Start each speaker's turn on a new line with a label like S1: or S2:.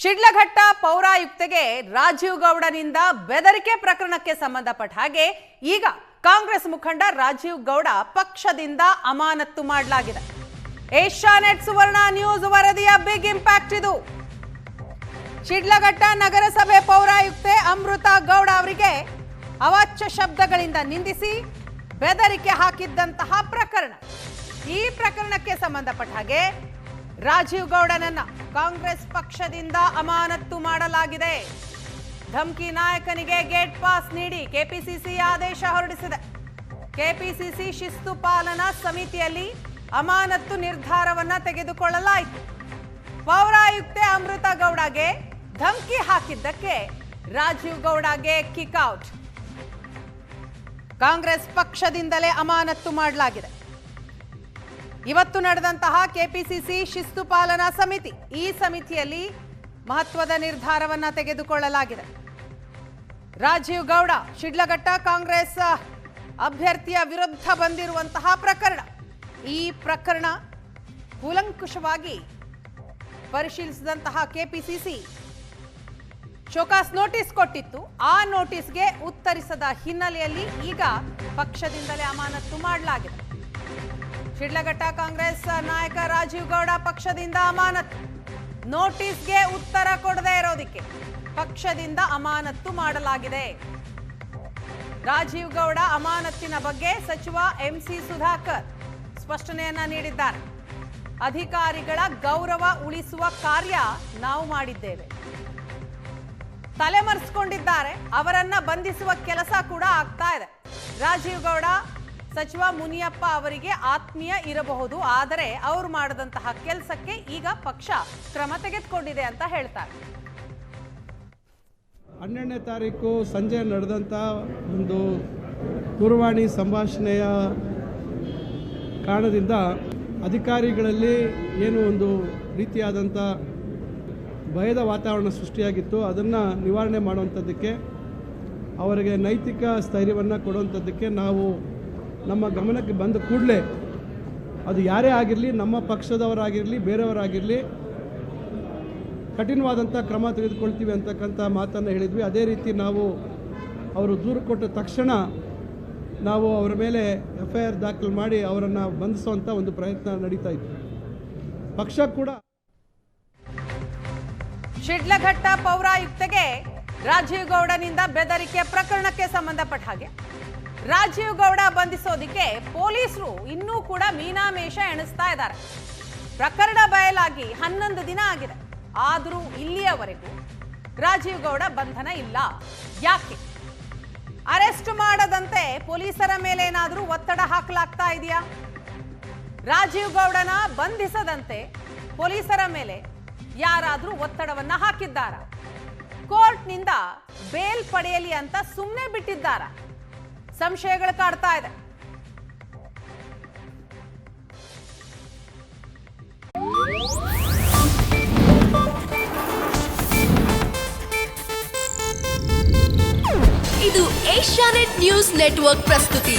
S1: ಶಿಡ್ಲಘಟ್ಟ ಪೌರಾಯುಕ್ತೆಗೆ ರಾಜೀವ್ ಗೌಡನಿಂದ ಬೆದರಿಕೆ ಪ್ರಕರಣಕ್ಕೆ ಸಂಬಂಧಪಟ್ಟ ಹಾಗೆ ಈಗ ಕಾಂಗ್ರೆಸ್ ಮುಖಂಡ ರಾಜೀವ್ ಗೌಡ ಪಕ್ಷದಿಂದ ಅಮಾನತು ಮಾಡಲಾಗಿದೆ. ಏಷ್ಯಾನೆಟ್ ಸುವರ್ಣ ನ್ಯೂಸ್ ವರದಿಯ ಬಿಗ್ ಇಂಪ್ಯಾಕ್ಟ್ ಇದು. ಶಿಡ್ಲಘಟ್ಟ ನಗರಸಭೆ ಪೌರಾಯುಕ್ತೆ ಅಮೃತ ಗೌಡ ಅವರಿಗೆ ಅವಾಚ್ಯ ಶಬ್ದಗಳಿಂದ ನಿಂದಿಸಿ ಬೆದರಿಕೆ ಹಾಕಿದ್ದಂತಹ ಪ್ರಕರಣ. ಈ ಪ್ರಕರಣಕ್ಕೆ ಸಂಬಂಧಪಟ್ಟ ಹಾಗೆ ರಾಜೀವ್ ಗೌಡನನ್ನ ಕಾಂಗ್ರೆಸ್ ಪಕ್ಷದಿಂದ ಅಮಾನತು ಮಾಡಲಾಗಿದೆ. ಧಮ್ಕಿ ನಾಯಕನಿಗೆ ಗೇಟ್ ಪಾಸ್ ನೀಡಿ ಕೆಪಿಸಿಸಿ ಆದೇಶ ಹೊರಡಿಸಿದೆ. ಕೆಪಿಸಿಸಿ ಶಿಸ್ತು ಪಾಲನಾ ಸಮಿತಿಯಲ್ಲಿ ಅಮಾನತು ನಿರ್ಧಾರವನ್ನ ತೆಗೆದುಕೊಳ್ಳಲಾಯಿತು. ಪೌರಾಯುಕ್ತೆ ಅಮೃತ ಗೌಡಗೆ ಧಮ್ಕಿ ಹಾಕಿದ್ದಕ್ಕೆ ರಾಜೀವ್ ಗೌಡಗೆ ಕಿಕ್ಔಟ್. ಕಾಂಗ್ರೆಸ್ ಪಕ್ಷದಿಂದಲೇ ಅಮಾನತು ಮಾಡಲಾಗಿದೆ. ಇವತ್ತು ನಡೆದಂತಹ ಕೆಪಿಸಿಸಿ ಶಿಸ್ತು ಪಾಲನಾ ಸಮಿತಿ, ಈ ಸಮಿತಿಯಲ್ಲಿ ಮಹತ್ವದ ನಿರ್ಧಾರವನ್ನ ತೆಗೆದುಕೊಳ್ಳಲಾಗಿದೆ. ರಾಜೀವ್ ಗೌಡ ಶಿಡ್ಲಘಟ್ಟ ಕಾಂಗ್ರೆಸ್ ಅಭ್ಯರ್ಥಿಯ ವಿರುದ್ಧ ಬಂದಿರುವಂತಹ ಪ್ರಕರಣ, ಈ ಪ್ರಕರಣ ಕೂಲಂಕುಷವಾಗಿ ಪರಿಶೀಲಿಸಿದಂತಹ ಕೆಪಿಸಿಸಿ ಶೋಕಾಸ್ ನೋಟಿಸ್ ಕೊಟ್ಟಿತ್ತು. ಆ ನೋಟಿಸ್ಗೆ ಉತ್ತರಿಸದ ಹಿನ್ನೆಲೆಯಲ್ಲಿ ಈಗ ಪಕ್ಷದಿಂದಲೇ ಅಮಾನತು ಮಾಡಲಾಗಿದೆ. ಶಿಡ್ಲಘಟ್ಟ ಕಾಂಗ್ರೆಸ್ ನಾಯಕ ರಾಜೀವ್ ಗೌಡ ಪಕ್ಷದಿಂದ ಅಮಾನತು. ನೋಟಿಸ್ಗೆ ಉತ್ತರ ಕೊಡದೇ ಇರೋದಕ್ಕೆ ಪಕ್ಷದಿಂದ ಅಮಾನತು ಮಾಡಲಾಗಿದೆ. ರಾಜೀವ್ ಗೌಡ ಅಮಾನತಿನ ಬಗ್ಗೆ ಸಚಿವ ಎಂಸಿ ಸುಧಾಕರ್ ಸ್ಪಷ್ಟನೆಯನ್ನ ನೀಡಿದ್ದಾರೆ. ಅಧಿಕಾರಿಗಳ ಗೌರವ ಉಳಿಸುವ ಕಾರ್ಯ ನಾವು ಮಾಡಿದ್ದೇವೆ. ತಲೆಮರೆಸಿಕೊಂಡಿದ್ದಾರೆ, ಅವರನ್ನ ಬಂಧಿಸುವ ಕೆಲಸ ಕೂಡ ಆಗ್ತಾ ಇದೆ. ರಾಜೀವ್ ಗೌಡ ಸಚಿವ ಮುನಿಯಪ್ಪ ಅವರಿಗೆ ಆತ್ಮೀಯ ಇರಬಹುದು, ಆದರೆ ಅವರು ಮಾಡದಂತಹ ಕೆಲಸಕ್ಕೆ ಈಗ ಪಕ್ಷ ಕ್ರಮ ತೆಗೆದುಕೊಂಡಿದೆ ಅಂತ ಹೇಳ್ತಾರೆ.
S2: 12ನೇ ತಾರೀಕು ಸಂಜೆ ನಡೆದಂಥ ಒಂದು ದೂರವಾಣಿ ಸಂಭಾಷಣೆಯ ಕಾರಣದಿಂದ ಅಧಿಕಾರಿಗಳಲ್ಲಿ ಏನು ಒಂದು ರೀತಿಯಾದಂಥ ಭಯದ ವಾತಾವರಣ ಸೃಷ್ಟಿಯಾಗಿತ್ತು. ಅದನ್ನು ನಿವಾರಣೆ ಮಾಡುವಂಥದ್ದಕ್ಕೆ, ಅವರಿಗೆ ನೈತಿಕ ಸ್ಥೈರ್ಯವನ್ನು ಕೊಡುವಂಥದ್ದಕ್ಕೆ ನಾವು ನಮ್ಮ ಗಮನಕ್ಕೆ ಬಂದ ಕೂಡಲೇ ಅದು ಯಾರೇ ಆಗಿರಲಿ, ನಮ್ಮ ಪಕ್ಷದವರಾಗಿರಲಿ ಬೇರೆಯವರಾಗಿರಲಿ, ಕಠಿಣವಾದಂಥ ಕ್ರಮ ತೆಗೆದುಕೊಳ್ತೀವಿ ಅಂತಕ್ಕಂಥ ಮಾತನ್ನು ಹೇಳಿದ್ವಿ. ಅದೇ ರೀತಿ ನಾವು ಅವರು ದೂರು ಕೊಟ್ಟ ತಕ್ಷಣ ನಾವು ಅವರ ಮೇಲೆ FIR ದಾಖಲು ಮಾಡಿ ಅವರನ್ನು ಬಂಧಿಸುವಂಥ ಒಂದು ಪ್ರಯತ್ನ ನಡೀತಾ ಇತ್ತು. ಪಕ್ಷ ಕೂಡ
S1: ಶಿಡ್ಲಘಟ್ಟ ಪೌರಾಯುಕ್ತೆಗೆ ರಾಜೀವ್ ಗೌಡನಿಂದ ಬೆದರಿಕೆ ಪ್ರಕರಣಕ್ಕೆ ಸಂಬಂಧಪಟ್ಟ ಹಾಗೆ ರಾಜೀವ್ ಗೌಡ ಬಂಧಿಸೋದಿಕ್ಕೆ ಪೊಲೀಸರು ಇನ್ನೂ ಕೂಡ ಮೀನಾಮೇಷ ಎಣಿಸ್ತಾ ಇದ್ದಾರೆ. ಪ್ರಕರಣ ಬಯಲಾಗಿ 11 ದಿನ ಆಗಿದೆ, ಆದರೂ ಇಲ್ಲಿಯವರೆಗೂ ರಾಜೀವ್ ಗೌಡ ಬಂಧನ ಇಲ್ಲ. ಯಾಕೆ? ಅರೆಸ್ಟ್ ಮಾಡದಂತೆ ಪೊಲೀಸರ ಮೇಲೆ ಏನಾದರೂ ಒತ್ತಡ ಹಾಕಲಾಗ್ತಾ ಇದೆಯಾ? ರಾಜೀವ್ ಗೌಡನ ಬಂಧಿಸದಂತೆ ಪೊಲೀಸರ ಮೇಲೆ ಯಾರಾದರೂ ಒತ್ತಡವನ್ನ ಹಾಕಿದ್ದಾರ? ಕೋರ್ಟ್ನಿಂದ ಬೇಲ್ ಪಡೆಯಲಿ ಅಂತ ಸುಮ್ಮನೆ ಬಿಟ್ಟಿದ್ದಾರ? ಸಂಶಯಗಳು ಕಾಡ್ತಾ ಇದೆ.
S3: ಇದು ಏಷ್ಯಾನೆಟ್ ನ್ಯೂಸ್ ನೆಟ್ವರ್ಕ್ ಪ್ರಸ್ತುತಿ.